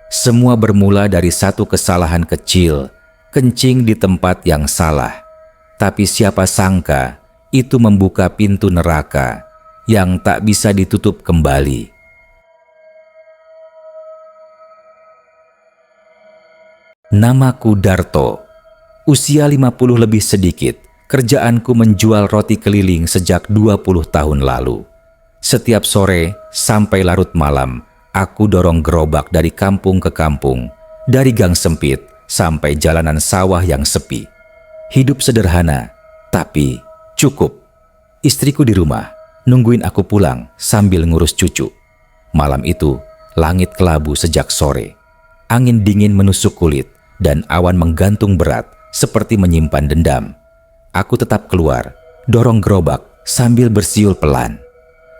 Semua bermula dari satu kesalahan kecil, kencing di tempat yang salah. Tapi siapa sangka itu membuka pintu neraka yang tak bisa ditutup kembali. Namaku Darto. Usia 50 lebih sedikit. Kerjaanku menjual roti keliling sejak 20 tahun lalu. Setiap sore sampai larut malam, aku dorong gerobak dari kampung ke kampung, dari gang sempit sampai jalanan sawah yang sepi. Hidup sederhana, tapi cukup. Istriku di rumah, nungguin aku pulang sambil ngurus cucu. Malam itu, langit kelabu sejak sore. Angin dingin menusuk kulit dan awan menggantung berat seperti menyimpan dendam. Aku tetap keluar, dorong gerobak sambil bersiul pelan.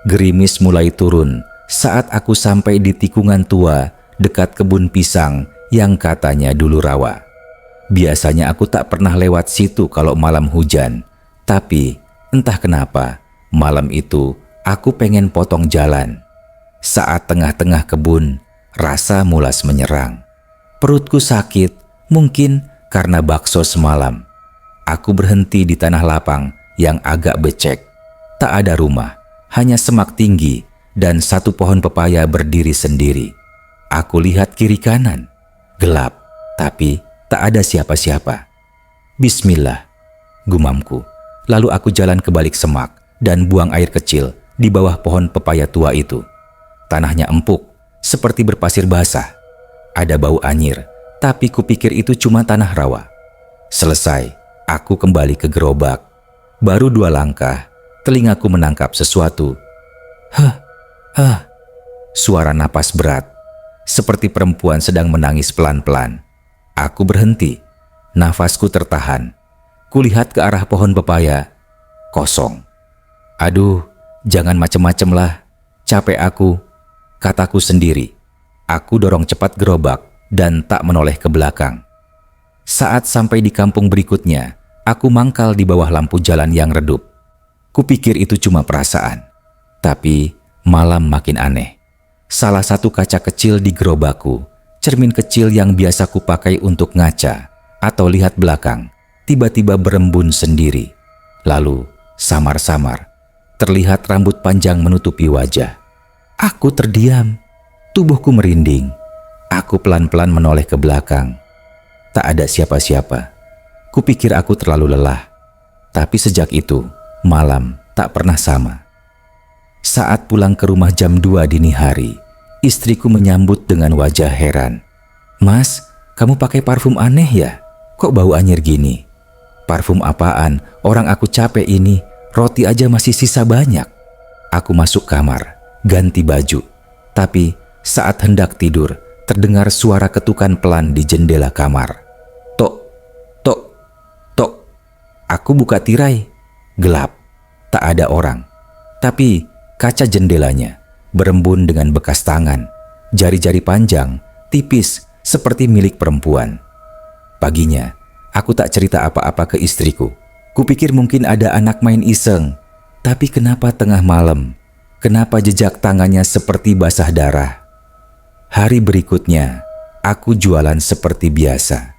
Gerimis mulai turun saat aku sampai di tikungan tua dekat kebun pisang yang katanya dulu rawa. Biasanya aku tak pernah lewat situ kalau malam hujan, tapi entah kenapa malam itu aku pengen potong jalan. Saat tengah-tengah kebun, rasa mulas menyerang. Perutku sakit, mungkin karena bakso semalam. Aku berhenti di tanah lapang yang agak becek. Tak ada rumah, hanya semak tinggi dan satu pohon pepaya berdiri sendiri. Aku lihat kiri kanan, gelap, tapi tak ada siapa-siapa. Bismillah, gumamku. Lalu aku jalan ke balik semak dan buang air kecil di bawah pohon pepaya tua itu. Tanahnya empuk, seperti berpasir basah. Ada bau anyir, tapi kupikir itu cuma tanah rawa. Selesai, aku kembali ke gerobak. Baru 2 langkah, telingaku menangkap sesuatu. Suara napas berat, seperti perempuan sedang menangis pelan-pelan. Aku berhenti, nafasku tertahan. Kulihat ke arah pohon pepaya, kosong. Aduh, jangan macem-macem lah, capek aku, kataku sendiri. Aku dorong cepat gerobak dan tak menoleh ke belakang. Saat sampai di kampung berikutnya, aku mangkal di bawah lampu jalan yang redup. Kupikir itu cuma perasaan, tapi malam makin aneh. Salah satu kaca kecil di gerobakku, cermin kecil yang biasa kupakai untuk ngaca atau lihat belakang, tiba-tiba berembun sendiri. Lalu, samar-samar, terlihat rambut panjang menutupi wajah. Aku terdiam, tubuhku merinding. Aku pelan-pelan menoleh ke belakang. Tak ada siapa-siapa. Kupikir aku terlalu lelah. Tapi sejak itu, malam tak pernah sama. Saat pulang ke rumah jam 2 dini hari, istriku menyambut dengan wajah heran. "Mas, kamu pakai parfum aneh ya? Kok bau anyir gini?" "Parfum apaan? Orang aku capek ini. Roti aja masih sisa banyak." Aku masuk kamar, ganti baju. Tapi saat hendak tidur, terdengar suara ketukan pelan di jendela kamar. Tok, tok, tok. Aku buka tirai. Gelap, tak ada orang. Tapi kaca jendelanya berembun dengan bekas tangan, jari-jari panjang, tipis, seperti milik perempuan. Paginya, aku tak cerita apa-apa ke istriku. Kupikir mungkin ada anak main iseng. Tapi kenapa tengah malam? Kenapa jejak tangannya seperti basah darah? Hari berikutnya, aku jualan seperti biasa.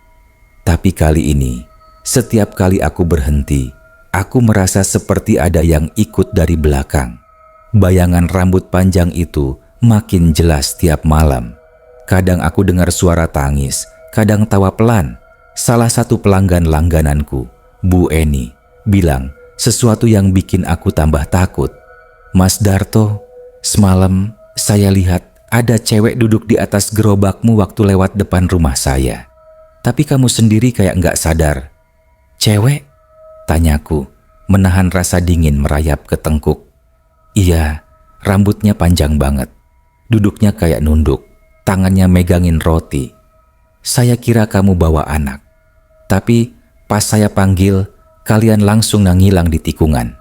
Tapi kali ini, setiap kali aku berhenti, aku merasa seperti ada yang ikut dari belakang. Bayangan rambut panjang itu makin jelas tiap malam. Kadang aku dengar suara tangis, kadang tawa pelan. Salah satu pelanggan langgananku, Bu Eni, bilang sesuatu yang bikin aku tambah takut. "Mas Darto, semalam saya lihat ada cewek duduk di atas gerobakmu waktu lewat depan rumah saya. Tapi kamu sendiri kayak nggak sadar." "Cewek?" tanyaku, menahan rasa dingin merayap ke tengkuk. "Iya, rambutnya panjang banget. Duduknya kayak nunduk, tangannya megangin roti. Saya kira kamu bawa anak. Tapi pas saya panggil, kalian langsung ngilang di tikungan."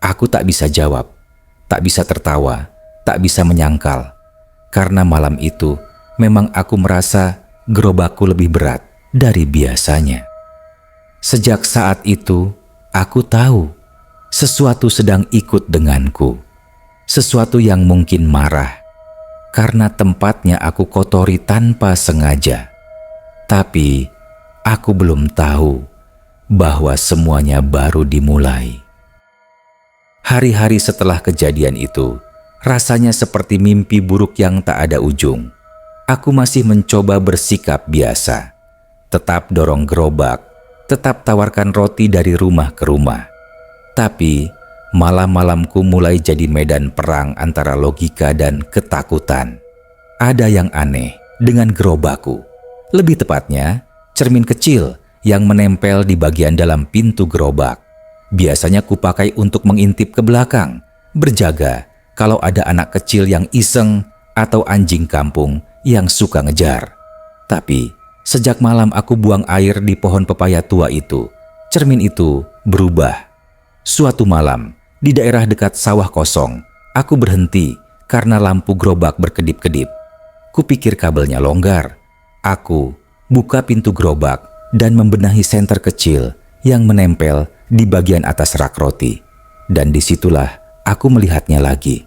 Aku tak bisa jawab, tak bisa tertawa, tak bisa menyangkal. Karena malam itu memang aku merasa gerobakku lebih berat dari biasanya. Sejak saat itu, aku tahu sesuatu sedang ikut denganku. Sesuatu yang mungkin marah. karena tempatnya aku kotori tanpa sengaja. Tapi aku belum tahu bahwa semuanya baru dimulai. Hari-hari setelah kejadian itu, rasanya seperti mimpi buruk yang tak ada ujung. Aku masih mencoba bersikap biasa, tetap dorong gerobak, tetap tawarkan roti dari rumah ke rumah. Tapi malam-malamku mulai jadi medan perang antara logika dan ketakutan. Ada yang aneh dengan gerobakku. Lebih tepatnya, cermin kecil yang menempel di bagian dalam pintu gerobak. Biasanya kupakai untuk mengintip ke belakang, berjaga kalau ada anak kecil yang iseng atau anjing kampung yang suka ngejar. Tapi sejak malam aku buang air di pohon pepaya tua itu, cermin itu berubah. Suatu malam, di daerah dekat sawah kosong, aku berhenti karena lampu gerobak berkedip-kedip. Kupikir kabelnya longgar. Aku buka pintu gerobak dan membenahi senter kecil yang menempel di bagian atas rak roti. Dan disitulah aku melihatnya lagi.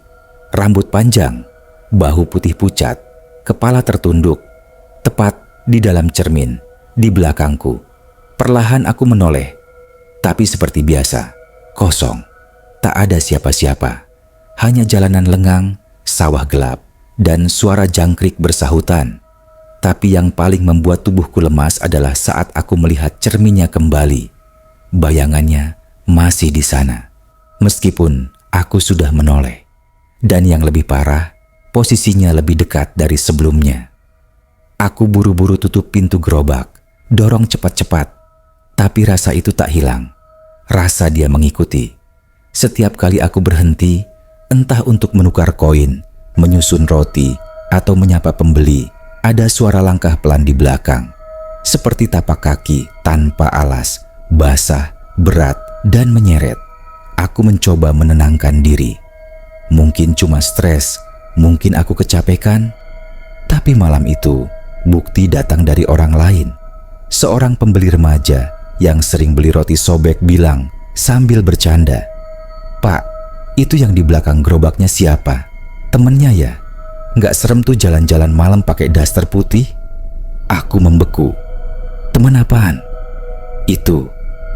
Rambut panjang, bahu putih pucat, kepala tertunduk, tepat di dalam cermin, di belakangku. Perlahan aku menoleh, tapi seperti biasa, kosong. Tak ada siapa-siapa, hanya jalanan lengang, sawah gelap, dan suara jangkrik bersahutan. Tapi yang paling membuat tubuhku lemas adalah saat aku melihat cerminnya kembali. Bayangannya masih di sana, meskipun aku sudah menoleh. Dan yang lebih parah, posisinya lebih dekat dari sebelumnya. Aku buru-buru tutup pintu gerobak, dorong cepat-cepat. Tapi rasa itu tak hilang. Rasa dia mengikuti. Setiap kali aku berhenti, entah untuk menukar koin, menyusun roti, atau menyapa pembeli, ada suara langkah pelan di belakang. Seperti tapak kaki tanpa alas, basah, berat, dan menyeret. Aku mencoba menenangkan diri. Mungkin cuma stres, mungkin aku kecapekan. Tapi malam itu, bukti datang dari orang lain. Seorang pembeli remaja yang sering beli roti sobek bilang sambil bercanda, "Pak, itu yang di belakang gerobaknya siapa? Temennya ya? Nggak serem tuh jalan-jalan malam pakai daster putih?" Aku membeku. "Temen apaan?" "Itu,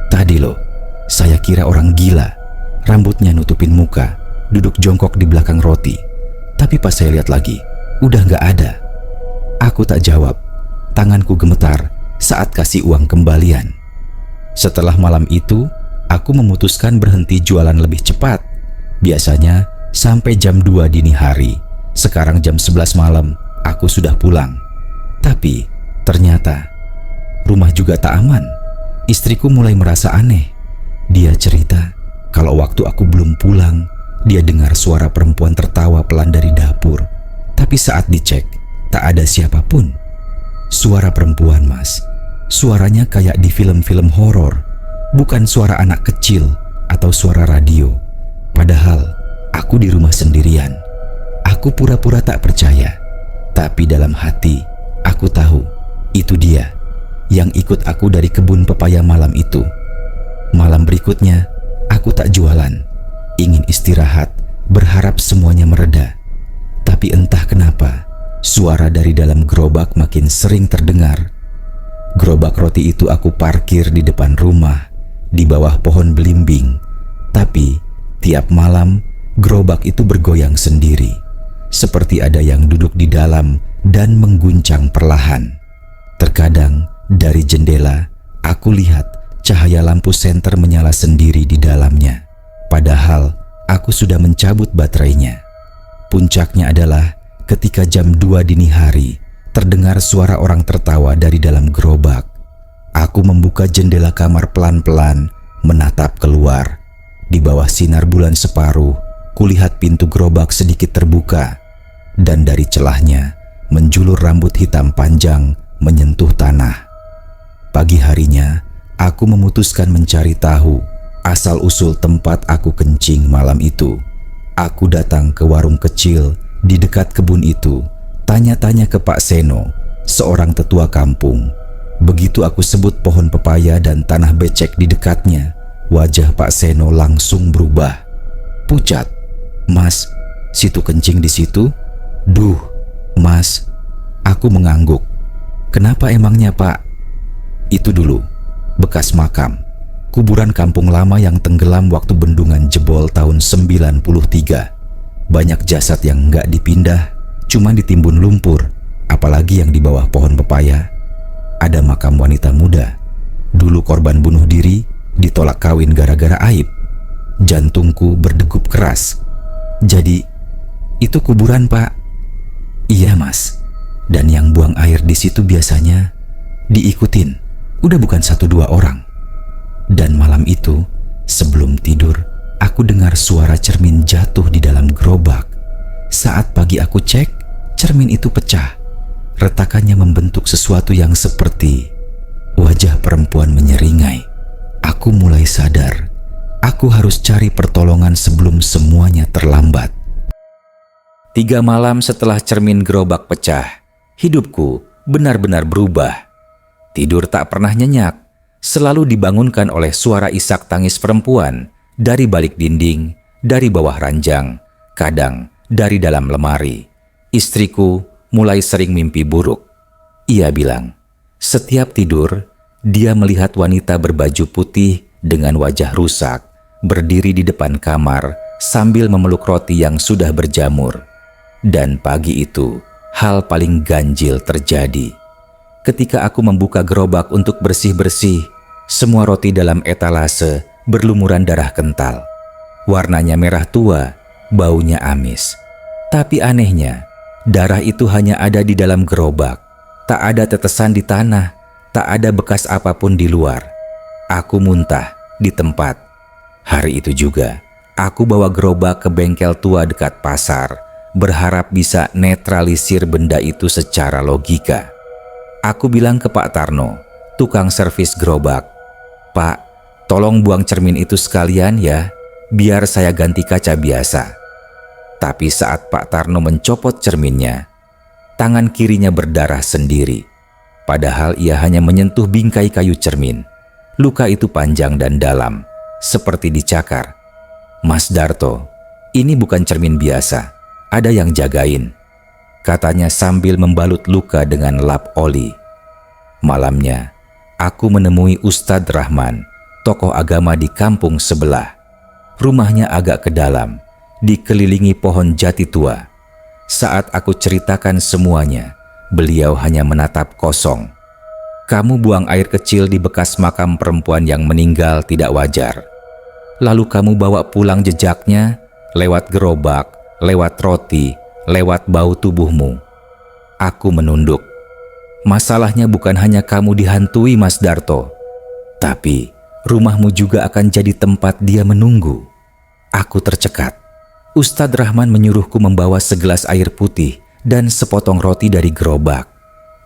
tadi loh. Saya kira orang gila. Rambutnya nutupin muka, duduk jongkok di belakang roti. Tapi pas saya lihat lagi, udah nggak ada." Aku tak jawab. Tanganku gemetar saat kasih uang kembalian. Setelah malam itu, aku memutuskan berhenti jualan lebih cepat. Biasanya sampai jam 2 dini hari. Sekarang jam 11 malam, aku sudah pulang. Tapi ternyata rumah juga tak aman. Istriku mulai merasa aneh. Dia cerita kalau waktu aku belum pulang, dia dengar suara perempuan tertawa pelan dari dapur. Tapi saat dicek, tak ada siapapun. Suara perempuan, Mas. Suaranya kayak di film-film horor. Bukan suara anak kecil atau suara radio. Padahal aku di rumah sendirian. Aku pura-pura tak percaya. Tapi dalam hati, aku tahu itu dia yang ikut aku dari kebun pepaya malam itu. Malam berikutnya, aku tak jualan. Ingin istirahat, berharap semuanya mereda. Tapi entah kenapa, suara dari dalam gerobak makin sering terdengar. Gerobak roti itu aku parkir di depan rumah, di bawah pohon belimbing. Tapi tiap malam, gerobak itu bergoyang sendiri, seperti ada yang duduk di dalam dan mengguncang perlahan. Terkadang dari jendela, aku lihat cahaya lampu senter menyala sendiri di dalamnya. Padahal aku sudah mencabut baterainya. Puncaknya adalah ketika jam 2 dini hari, terdengar suara orang tertawa dari dalam gerobak. Aku membuka jendela kamar pelan-pelan, menatap keluar. Di bawah sinar bulan separuh, kulihat pintu gerobak sedikit terbuka. Dan dari celahnya, menjulur rambut hitam panjang menyentuh tanah. Pagi harinya, aku memutuskan mencari tahu asal-usul tempat aku kencing malam itu. Aku datang ke warung kecil di dekat kebun itu, tanya-tanya ke Pak Seno, seorang tetua kampung. Begitu aku sebut pohon pepaya dan tanah becek di dekatnya, wajah Pak Seno langsung berubah. "Pucat, Mas, situ kencing di situ?" "Duh, Mas, aku mengangguk. Kenapa emangnya, Pak? Itu dulu, bekas makam. Kuburan kampung lama yang tenggelam waktu bendungan jebol tahun 93. Banyak jasad yang nggak dipindah, cuma ditimbun lumpur. Apalagi yang di bawah pohon pepaya. Ada makam wanita muda. Dulu korban bunuh diri, ditolak kawin gara-gara aib. Jantungku berdegup keras. Jadi, itu kuburan, Pak? Iya, Mas. Dan yang buang air di situ biasanya diikutin. Udah bukan 1-2 orang. Dan malam itu, sebelum tidur, aku dengar suara cermin jatuh di dalam gerobak. Saat pagi aku cek, cermin itu pecah. Retakannya membentuk sesuatu yang seperti wajah perempuan menyeringai. Aku mulai sadar, aku harus cari pertolongan sebelum semuanya terlambat. 3 malam setelah cermin gerobak pecah, hidupku benar-benar berubah. Tidur tak pernah nyenyak, selalu dibangunkan oleh suara isak tangis perempuan dari balik dinding, dari bawah ranjang, kadang dari dalam lemari. Istriku mulai sering mimpi buruk. Ia bilang, setiap tidur, dia melihat wanita berbaju putih dengan wajah rusak, berdiri di depan kamar sambil memeluk roti yang sudah berjamur. Dan pagi itu, hal paling ganjil terjadi. Ketika aku membuka gerobak untuk bersih-bersih, semua roti dalam etalase berlumuran darah kental. Warnanya merah tua, baunya amis. Tapi anehnya, darah itu hanya ada di dalam gerobak. Tak ada tetesan di tanah, tak ada bekas apapun di luar. Aku muntah di tempat. Hari itu juga, aku bawa gerobak ke bengkel tua dekat pasar, berharap bisa netralisir benda itu secara logika. Aku bilang ke Pak Tarno, tukang servis gerobak, "Pak, tolong buang cermin itu sekalian ya, biar saya ganti kaca biasa." Tapi saat Pak Tarno mencopot cerminnya, tangan kirinya berdarah sendiri. Padahal ia hanya menyentuh bingkai kayu cermin. Luka itu panjang dan dalam, seperti dicakar. "Mas Darto, ini bukan cermin biasa, ada yang jagain," katanya sambil membalut luka dengan lap oli. Malamnya, aku menemui Ustadz Rahman, tokoh agama di kampung sebelah. Rumahnya agak ke dalam, dikelilingi pohon jati tua. Saat aku ceritakan semuanya, beliau hanya menatap kosong. "Kamu buang air kecil di bekas makam perempuan yang meninggal tidak wajar. Lalu kamu bawa pulang jejaknya lewat gerobak, lewat roti, lewat bau tubuhmu." Aku menunduk. "Masalahnya bukan hanya kamu dihantui, Mas Darto, tapi rumahmu juga akan jadi tempat dia menunggu." Aku tercekat. Ustadz Rahman menyuruhku membawa segelas air putih dan sepotong roti dari gerobak.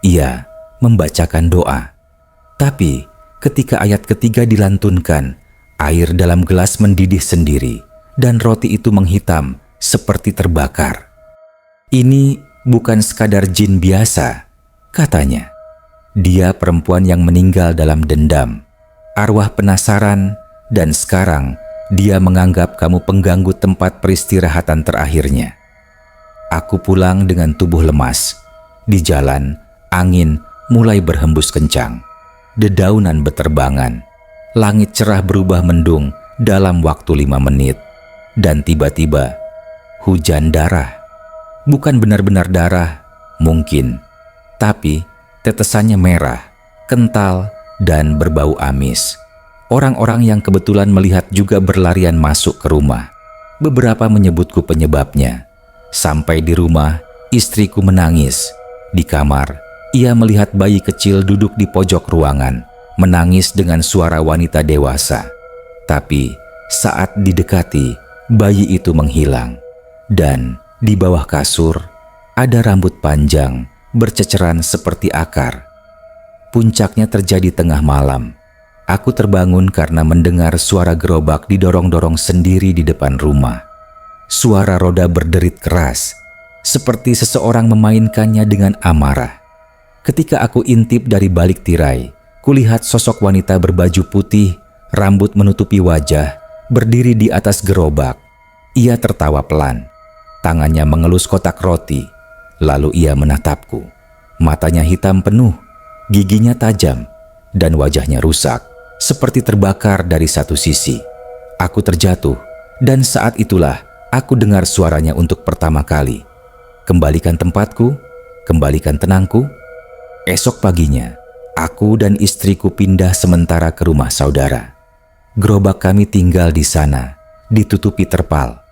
Ia membacakan doa. Tapi ketika ayat ketiga dilantunkan, air dalam gelas mendidih sendiri dan roti itu menghitam seperti terbakar. "Ini bukan sekadar jin biasa," katanya. "Dia perempuan yang meninggal dalam dendam, arwah penasaran, dan sekarang dia menganggap kamu pengganggu tempat peristirahatan terakhirnya." Aku pulang dengan tubuh lemas. Di jalan, angin mulai berhembus kencang. Dedaunan beterbangan. Langit cerah berubah mendung dalam waktu 5 menit. Dan tiba-tiba, hujan darah. Bukan benar-benar darah, mungkin. Tapi tetesannya merah, kental, dan berbau amis. Orang-orang yang kebetulan melihat juga berlarian masuk ke rumah. Beberapa menyebutku penyebabnya. Sampai di rumah, istriku menangis. Di kamar, ia melihat bayi kecil duduk di pojok ruangan, menangis dengan suara wanita dewasa. Tapi saat didekati, bayi itu menghilang. Dan di bawah kasur, ada rambut panjang, berceceran seperti akar. Puncaknya terjadi tengah malam. Aku terbangun karena mendengar suara gerobak didorong-dorong sendiri di depan rumah. Suara roda berderit keras, seperti seseorang memainkannya dengan amarah. Ketika aku intip dari balik tirai, kulihat sosok wanita berbaju putih, rambut menutupi wajah, berdiri di atas gerobak. Ia tertawa pelan. Tangannya mengelus kotak roti. Lalu ia menatapku. Matanya hitam penuh, giginya tajam, dan wajahnya rusak, seperti terbakar dari satu sisi. Aku terjatuh, dan saat itulah aku dengar suaranya untuk pertama kali. Kembalikan tempatku, kembalikan tenangku. Esok paginya, aku dan istriku pindah sementara ke rumah saudara. Gerobak kami tinggal di sana, ditutupi terpal.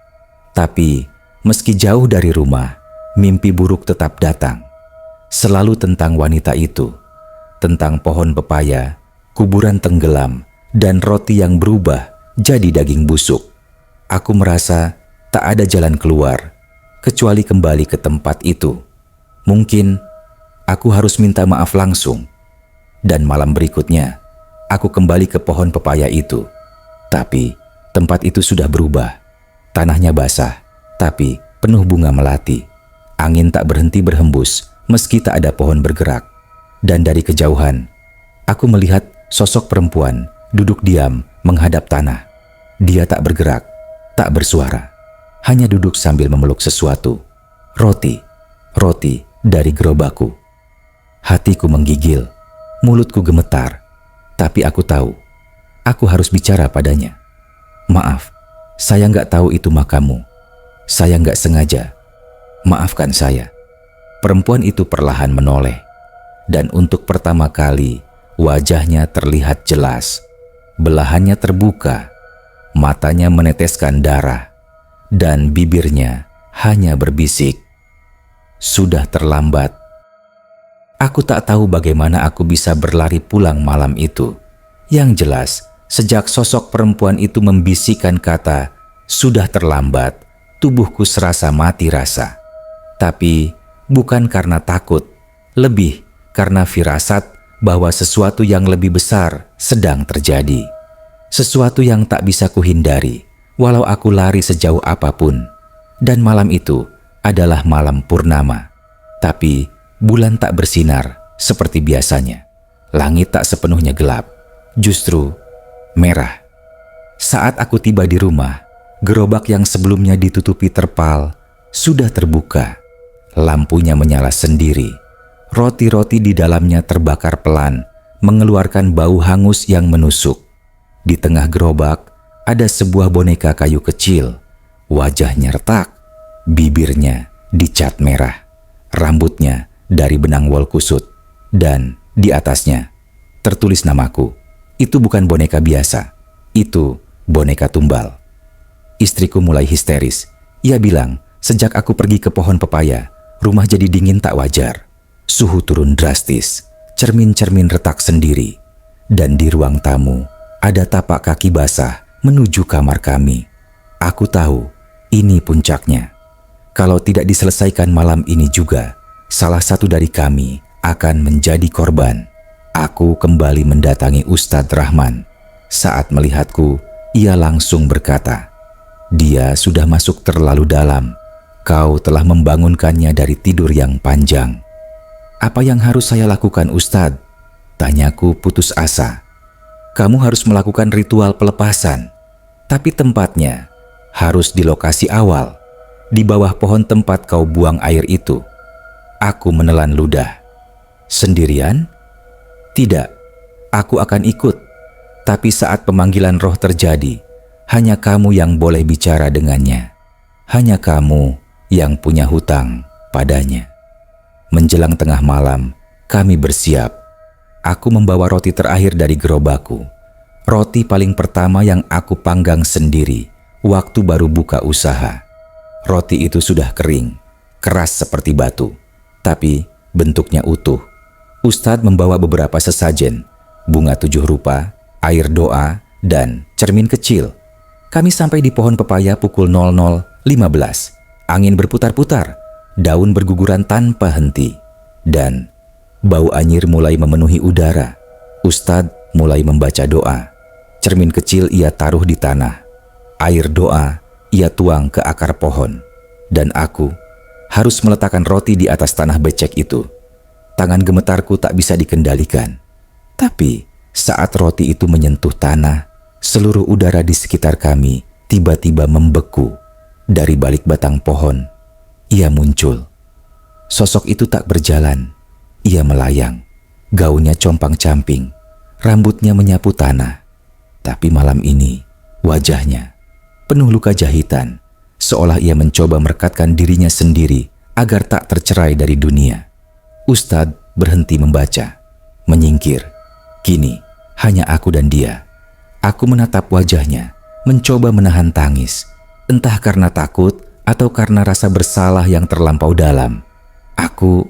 Tapi, meski jauh dari rumah, mimpi buruk tetap datang. Selalu tentang wanita itu, tentang pohon pepaya, kuburan tenggelam, dan roti yang berubah jadi daging busuk. Aku merasa tak ada jalan keluar, kecuali kembali ke tempat itu. Mungkin aku harus minta maaf langsung. Dan malam berikutnya, aku kembali ke pohon pepaya itu. Tapi tempat itu sudah berubah. Tanahnya basah, tapi penuh bunga melati. Angin tak berhenti berhembus meski tak ada pohon bergerak. Dan dari kejauhan, aku melihat sosok perempuan duduk diam menghadap tanah. Dia tak bergerak, tak bersuara, hanya duduk sambil memeluk sesuatu. Roti dari gerobakku. Hatiku menggigil, mulutku gemetar, tapi aku tahu, aku harus bicara padanya. Maaf, saya nggak tahu itu makamu. Saya nggak sengaja. Maafkan saya. Perempuan itu perlahan menoleh, dan untuk pertama kali wajahnya terlihat jelas. Belahannya terbuka, matanya meneteskan darah, dan bibirnya hanya berbisik, "Sudah terlambat." Aku tak tahu bagaimana aku bisa berlari pulang malam itu. Yang jelas, sejak sosok perempuan itu membisikkan kata "sudah terlambat", tubuhku serasa mati rasa. Tapi bukan karena takut, lebih karena firasat bahwa sesuatu yang lebih besar sedang terjadi. Sesuatu yang tak bisa kuhindari, walau aku lari sejauh apapun. Dan malam itu adalah malam purnama. Tapi bulan tak bersinar seperti biasanya. Langit tak sepenuhnya gelap, justru merah. Saat aku tiba di rumah, gerobak yang sebelumnya ditutupi terpal sudah terbuka. Lampunya menyala sendiri. Roti-roti di dalamnya terbakar pelan, mengeluarkan bau hangus yang menusuk. Di tengah gerobak ada sebuah boneka kayu kecil. Wajahnya retak, bibirnya dicat merah, rambutnya dari benang wol kusut, dan di atasnya tertulis namaku. Itu bukan boneka biasa, itu boneka tumbal. Istriku mulai histeris. Ia bilang, sejak aku pergi ke pohon pepaya, rumah jadi dingin tak wajar. Suhu turun drastis, cermin-cermin retak sendiri, dan di ruang tamu ada tapak kaki basah menuju kamar kami. Aku tahu ini puncaknya. Kalau tidak diselesaikan malam ini juga, salah satu dari kami akan menjadi korban. Aku kembali mendatangi Ustadz Rahman. Saat melihatku, ia langsung berkata, "Dia sudah masuk terlalu dalam. Kau telah membangunkannya dari tidur yang panjang." "Apa yang harus saya lakukan, Ustadz?" Tanyaku putus asa. "Kamu harus melakukan ritual pelepasan, tapi tempatnya harus di lokasi awal, di bawah pohon tempat kau buang air itu." Aku menelan ludah. "Sendirian?" "Tidak, aku akan ikut. Tapi saat pemanggilan roh terjadi, hanya kamu yang boleh bicara dengannya. Hanya kamu yang punya hutang padanya." Menjelang tengah malam, kami bersiap. Aku membawa roti terakhir dari gerobakku. Roti paling pertama yang aku panggang sendiri waktu baru buka usaha. Roti itu sudah kering, keras seperti batu, tapi bentuknya utuh. Ustadz membawa beberapa sesajen, bunga 7 rupa, air doa, dan cermin kecil. Kami sampai di pohon pepaya pukul 00.15. Angin berputar-putar, daun berguguran tanpa henti, dan bau anyir mulai memenuhi udara. Ustadz mulai membaca doa. Cermin kecil ia taruh di tanah. Air doa ia tuang ke akar pohon. Dan aku harus meletakkan roti di atas tanah becek itu. Tangan gemetarku tak bisa dikendalikan. Tapi saat roti itu menyentuh tanah, seluruh udara di sekitar kami tiba-tiba membeku. Dari balik batang pohon, ia muncul. Sosok itu tak berjalan. Ia melayang. Gaunnya compang-camping. Rambutnya menyapu tanah. Tapi malam ini, wajahnya penuh luka jahitan. Seolah ia mencoba merekatkan dirinya sendiri agar tak tercerai dari dunia. Ustadz berhenti membaca. Menyingkir. Kini, hanya aku dan dia. Aku menatap wajahnya, mencoba menahan tangis. Entah karena takut atau karena rasa bersalah yang terlampau dalam. Aku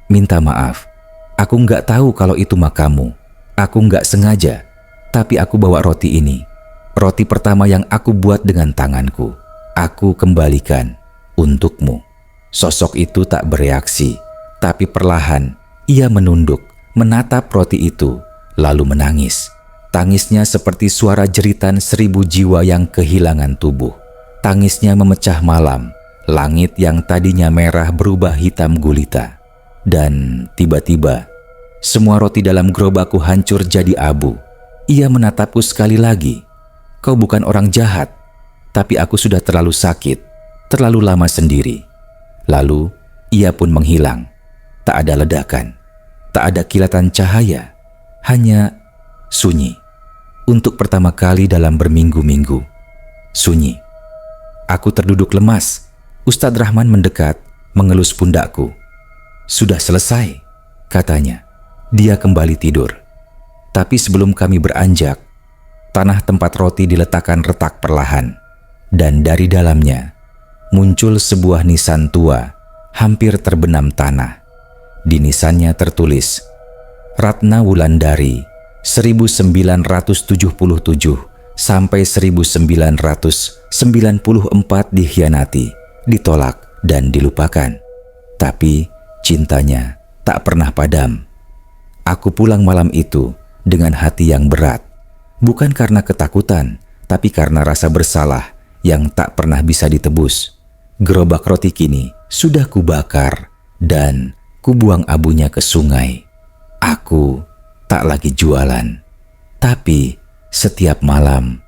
minta maaf. Aku nggak tahu kalau itu makamu. Aku nggak sengaja. Tapi aku bawa roti ini. Roti pertama yang aku buat dengan tanganku. Aku kembalikan untukmu. Sosok itu tak bereaksi. Tapi perlahan ia menunduk, menatap roti itu, lalu menangis. Tangisnya seperti suara jeritan 1000 jiwa yang kehilangan tubuh. Tangisnya memecah malam. Langit yang tadinya merah berubah hitam gulita. Dan tiba-tiba, semua roti dalam gerobakku hancur jadi abu. Ia menatapku sekali lagi. Kau bukan orang jahat, tapi aku sudah terlalu sakit, terlalu lama sendiri. Lalu, ia pun menghilang. Tak ada ledakan, tak ada kilatan cahaya, hanya sunyi. Untuk pertama kali dalam berminggu-minggu, sunyi. Aku terduduk lemas. Ustadz Rahman mendekat, mengelus pundakku. Sudah selesai, katanya. Dia kembali tidur. Tapi sebelum kami beranjak, tanah tempat roti diletakkan retak perlahan. Dan dari dalamnya, muncul sebuah nisan tua, hampir terbenam tanah. Di nisannya tertulis, Ratna Wulandari, 1977 sampai 1994 dikhianati, ditolak dan dilupakan. Tapi cintanya tak pernah padam. Aku pulang malam itu dengan hati yang berat. Bukan karena ketakutan, tapi karena rasa bersalah yang tak pernah bisa ditebus. Gerobak roti kini sudah kubakar dan kubuang abunya ke sungai. Aku tak lagi jualan. Tapi setiap malam,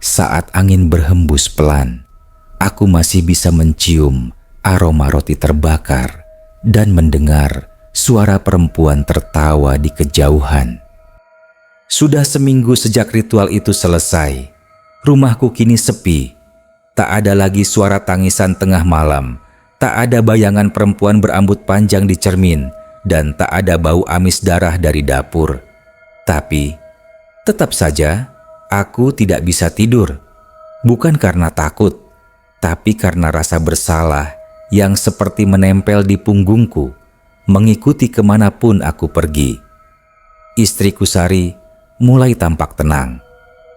saat angin berhembus pelan, aku masih bisa mencium aroma roti terbakar dan mendengar suara perempuan tertawa di kejauhan. Sudah seminggu sejak ritual itu selesai. Rumahku kini sepi. Tak ada lagi suara tangisan tengah malam. Tak ada bayangan perempuan berambut panjang di cermin. Dan tak ada bau amis darah dari dapur. Tapi, tetap saja, aku tidak bisa tidur. Bukan karena takut, tapi karena rasa bersalah yang seperti menempel di punggungku, mengikuti kemanapun aku pergi. Istriku Sari mulai tampak tenang.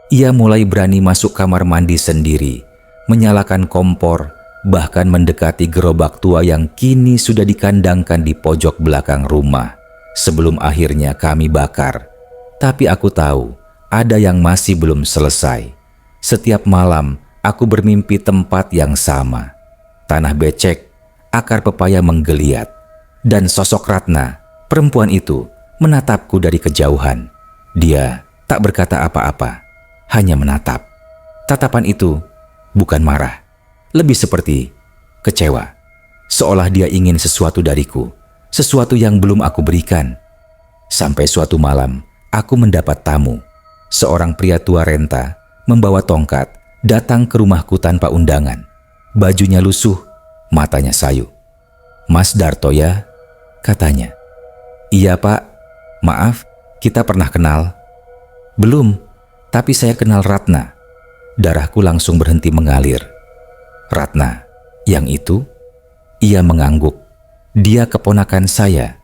Ia mulai berani masuk kamar mandi sendiri, menyalakan kompor, bahkan mendekati gerobak tua yang kini sudah dikandangkan di pojok belakang rumah, sebelum akhirnya kami bakar. Tapi aku tahu, ada yang masih belum selesai. Setiap malam, aku bermimpi tempat yang sama. Tanah becek, akar pepaya menggeliat, dan sosok Ratna, perempuan itu, menatapku dari kejauhan. Dia tak berkata apa-apa, hanya menatap. Tatapan itu bukan marah, lebih seperti kecewa. Seolah dia ingin sesuatu dariku, sesuatu yang belum aku berikan. Sampai suatu malam, aku mendapat tamu. Seorang pria tua renta, membawa tongkat, datang ke rumahku tanpa undangan. Bajunya lusuh, matanya sayu. "Mas Darto ya?" katanya. "Iya Pak, maaf, kita pernah kenal." "Belum, tapi saya kenal Ratna." Darahku langsung berhenti mengalir. "Ratna, yang itu?" Ia mengangguk. "Dia keponakan saya.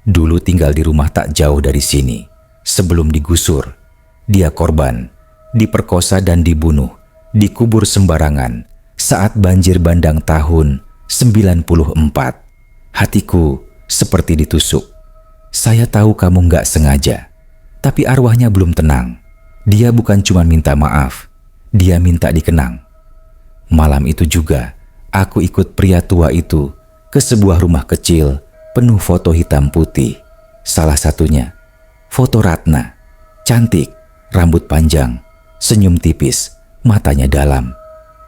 Dulu tinggal di rumah tak jauh dari sini. Sebelum digusur, dia korban, diperkosa dan dibunuh, dikubur sembarangan saat banjir bandang tahun 94. Hatiku seperti ditusuk. Saya tahu kamu nggak sengaja, tapi arwahnya belum tenang. Dia bukan cuma minta maaf, dia minta dikenang." Malam itu juga, aku ikut pria tua itu ke sebuah rumah kecil penuh foto hitam putih. Salah satunya, foto Ratna. Cantik, rambut panjang, senyum tipis, matanya dalam.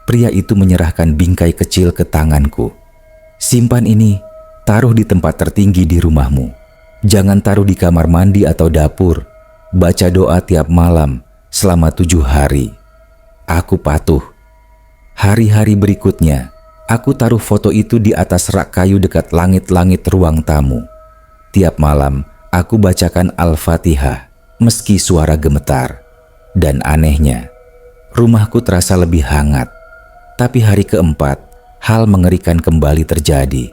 Pria itu menyerahkan bingkai kecil ke tanganku. "Simpan ini, taruh di tempat tertinggi di rumahmu. Jangan taruh di kamar mandi atau dapur. Baca doa tiap malam selama 7 hari. Aku patuh. Hari-hari berikutnya, aku taruh foto itu di atas rak kayu dekat langit-langit ruang tamu. Tiap malam, aku bacakan Al-Fatihah meski suara gemetar. Dan anehnya, rumahku terasa lebih hangat. Tapi hari keempat, hal mengerikan kembali terjadi.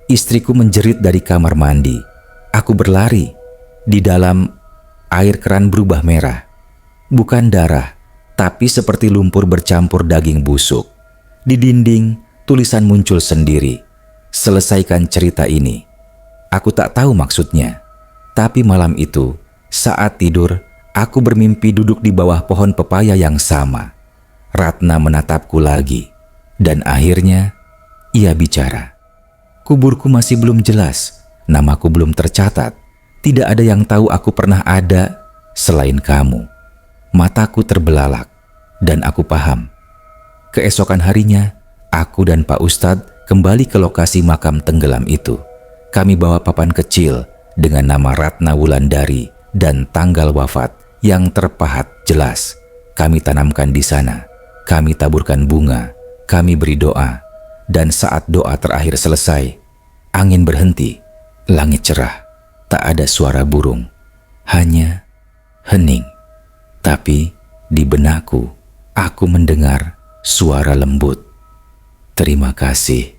Istriku menjerit dari kamar mandi. Aku berlari. Di dalam, air keran berubah merah. Bukan darah, tapi seperti lumpur bercampur daging busuk. Di dinding, tulisan muncul sendiri. Selesaikan cerita ini. Aku tak tahu maksudnya. Tapi malam itu, saat tidur, aku bermimpi duduk di bawah pohon pepaya yang sama. Ratna menatapku lagi. Dan akhirnya, ia bicara. Kuburku masih belum jelas. Namaku belum tercatat. Tidak ada yang tahu aku pernah ada selain kamu. Mataku terbelalak. Dan aku paham. Keesokan harinya, aku dan Pak Ustadz kembali ke lokasi makam tenggelam itu. Kami bawa papan kecil dengan nama Ratna Wulandari dan tanggal wafat yang terpahat jelas. Kami tanamkan di sana. Kami taburkan bunga. Kami beri doa. Dan saat doa terakhir selesai, angin berhenti. Langit cerah. Tak ada suara burung. Hanya hening. Tapi di benakku, aku mendengar suara lembut. Terima kasih.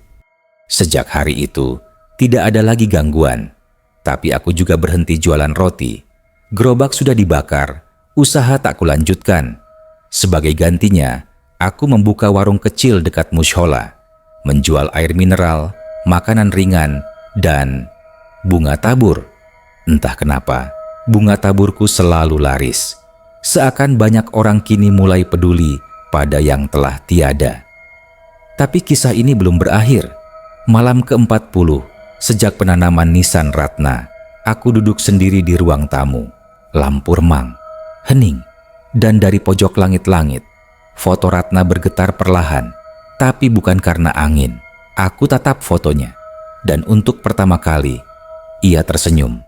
Sejak hari itu, tidak ada lagi gangguan. Tapi aku juga berhenti jualan roti. Gerobak sudah dibakar, usaha tak kulanjutkan. Sebagai gantinya, aku membuka warung kecil dekat mushola, menjual air mineral, makanan ringan, dan bunga tabur. Entah kenapa, bunga taburku selalu laris. Seakan banyak orang kini mulai peduli pada yang telah tiada. Tapi kisah ini belum berakhir. Malam ke-40, sejak penanaman nisan Ratna, aku duduk sendiri di ruang tamu. Lampu remang, hening, dan dari pojok langit-langit, foto Ratna bergetar perlahan, tapi bukan karena angin. Aku tatap fotonya, dan untuk pertama kali, ia tersenyum.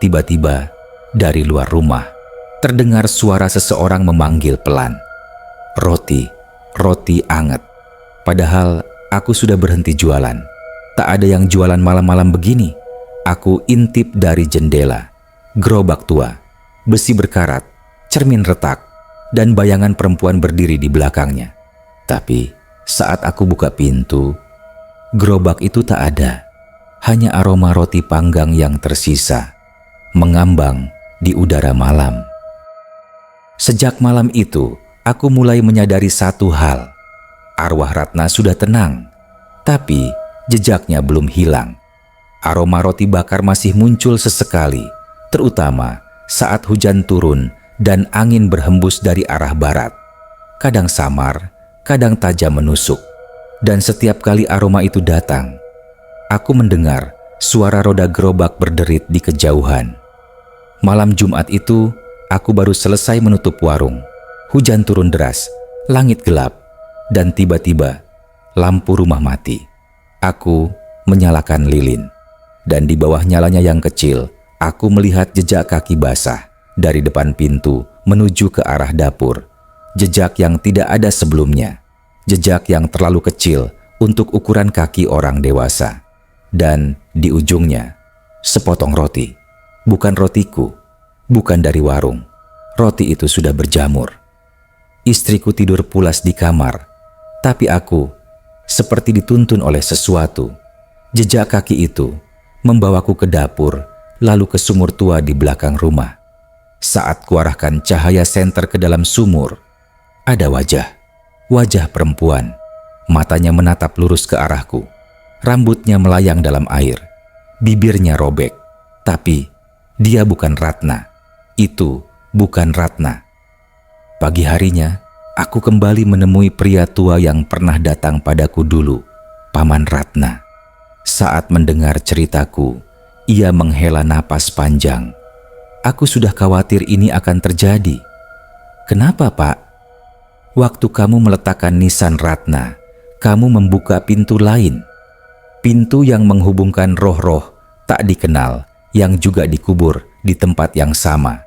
Tiba-tiba, dari luar rumah, terdengar suara seseorang memanggil pelan. Roti, roti anget. Padahal aku sudah berhenti jualan. Tak ada yang jualan malam-malam begini. Aku intip dari jendela. Gerobak tua, besi berkarat, cermin retak, dan bayangan perempuan berdiri di belakangnya. Tapi saat aku buka pintu, gerobak itu tak ada. Hanya aroma roti panggang yang tersisa, mengambang di udara malam. Sejak malam itu, aku mulai menyadari satu hal. Arwah Ratna sudah tenang, tapi jejaknya belum hilang. Aroma roti bakar masih muncul sesekali, terutama saat hujan turun dan angin berhembus dari arah barat. Kadang samar, kadang tajam menusuk. Dan setiap kali aroma itu datang, aku mendengar suara roda gerobak berderit di kejauhan. Malam Jumat itu, aku baru selesai menutup warung. Hujan turun deras, langit gelap, dan tiba-tiba lampu rumah mati. Aku menyalakan lilin, dan di bawah nyalanya yang kecil, aku melihat jejak kaki basah dari depan pintu menuju ke arah dapur. Jejak yang tidak ada sebelumnya, jejak yang terlalu kecil untuk ukuran kaki orang dewasa. Dan di ujungnya, sepotong roti. Bukan rotiku, bukan dari warung. Roti itu sudah berjamur. Istriku tidur pulas di kamar, tapi aku seperti dituntun oleh sesuatu. Jejak kaki itu membawaku ke dapur, lalu ke sumur tua di belakang rumah. Saat kuarahkan cahaya senter ke dalam sumur, ada wajah perempuan. Matanya menatap lurus ke arahku. Rambutnya melayang dalam air. Bibirnya robek. Tapi dia bukan Ratna. Itu bukan Ratna. Pagi harinya, aku kembali menemui pria tua yang pernah datang padaku dulu, Paman Ratna. Saat mendengar ceritaku, ia menghela napas panjang. Aku sudah khawatir ini akan terjadi. Kenapa, Pak? Waktu kamu meletakkan nisan Ratna, kamu membuka pintu lain. pintu yang menghubungkan roh-roh tak dikenal yang juga dikubur di tempat yang sama.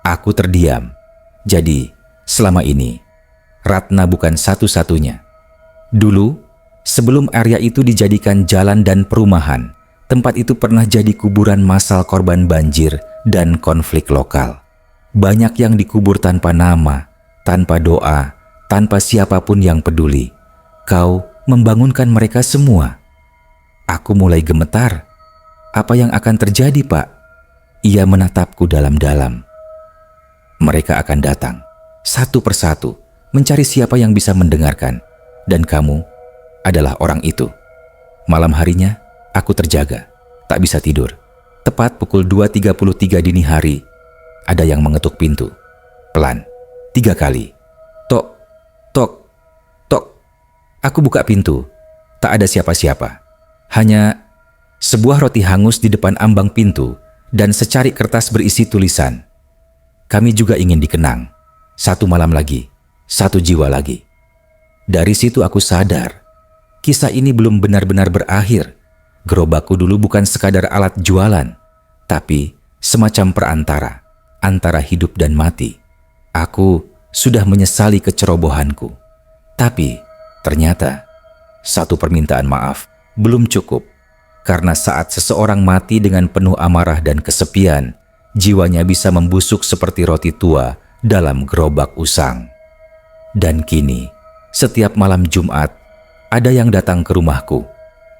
Aku terdiam. Jadi, selama ini, Ratna bukan satu-satunya. Dulu, sebelum area itu dijadikan jalan dan perumahan, tempat itu pernah jadi kuburan massal korban banjir dan konflik lokal. Banyak yang dikubur tanpa nama, tanpa doa, tanpa siapapun yang peduli. Kau membangunkan mereka semua. Aku mulai gemetar. Apa yang akan terjadi, Pak? Ia menatapku dalam-dalam. Mereka akan datang, satu persatu, mencari siapa yang bisa mendengarkan. Dan kamu adalah orang itu. Malam harinya, aku terjaga, tak bisa tidur. Tepat pukul 2.33 dini hari, ada yang mengetuk pintu. Pelan, 3 kali. Tok, tok, tok. Aku buka pintu, tak ada siapa-siapa. Hanya sebuah roti hangus di depan ambang pintu dan secari kertas berisi tulisan. Kami juga ingin dikenang. 1 malam lagi, 1 jiwa lagi. Dari situ aku sadar, kisah ini belum benar-benar berakhir. Gerobakku dulu bukan sekadar alat jualan, tapi semacam perantara antara hidup dan mati. Aku sudah menyesali kecerobohanku. Tapi ternyata 1 permintaan maaf belum cukup. Karena saat seseorang mati dengan penuh amarah dan kesepian, jiwanya bisa membusuk seperti roti tua dalam gerobak usang. Dan kini, setiap malam Jumat, ada yang datang ke rumahku.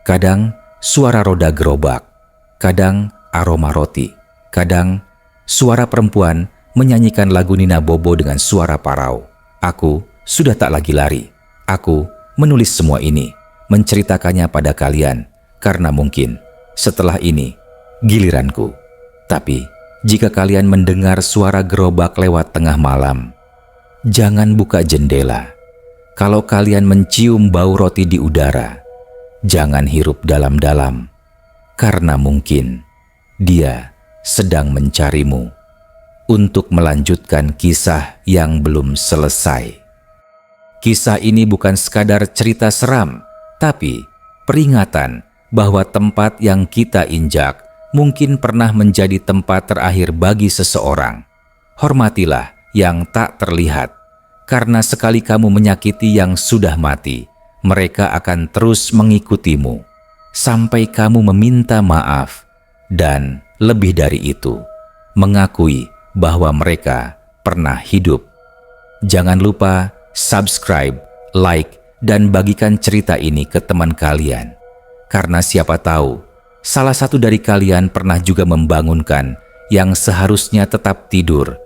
Kadang suara roda gerobak, kadang aroma roti, kadang suara perempuan menyanyikan lagu Nina Bobo dengan suara parau. Aku sudah tak lagi lari. Aku menulis semua ini, menceritakannya pada kalian, karena mungkin setelah ini giliranku. Tapi jika kalian mendengar suara gerobak lewat tengah malam, jangan buka jendela. Kalau kalian mencium bau roti di udara, jangan hirup dalam-dalam, karena mungkin dia sedang mencarimu untuk melanjutkan kisah yang belum selesai. Kisah ini bukan sekadar cerita seram, tapi peringatan bahwa tempat yang kita injak mungkin pernah menjadi tempat terakhir bagi seseorang. Hormatilah yang tak terlihat, karena sekali kamu menyakiti yang sudah mati, mereka akan terus mengikutimu sampai kamu meminta maaf dan lebih dari itu, mengakui bahwa mereka pernah hidup. Jangan lupa subscribe, like, dan bagikan cerita ini ke teman kalian. Karena siapa tahu, salah satu dari kalian pernah juga membangunkan yang seharusnya tetap tidur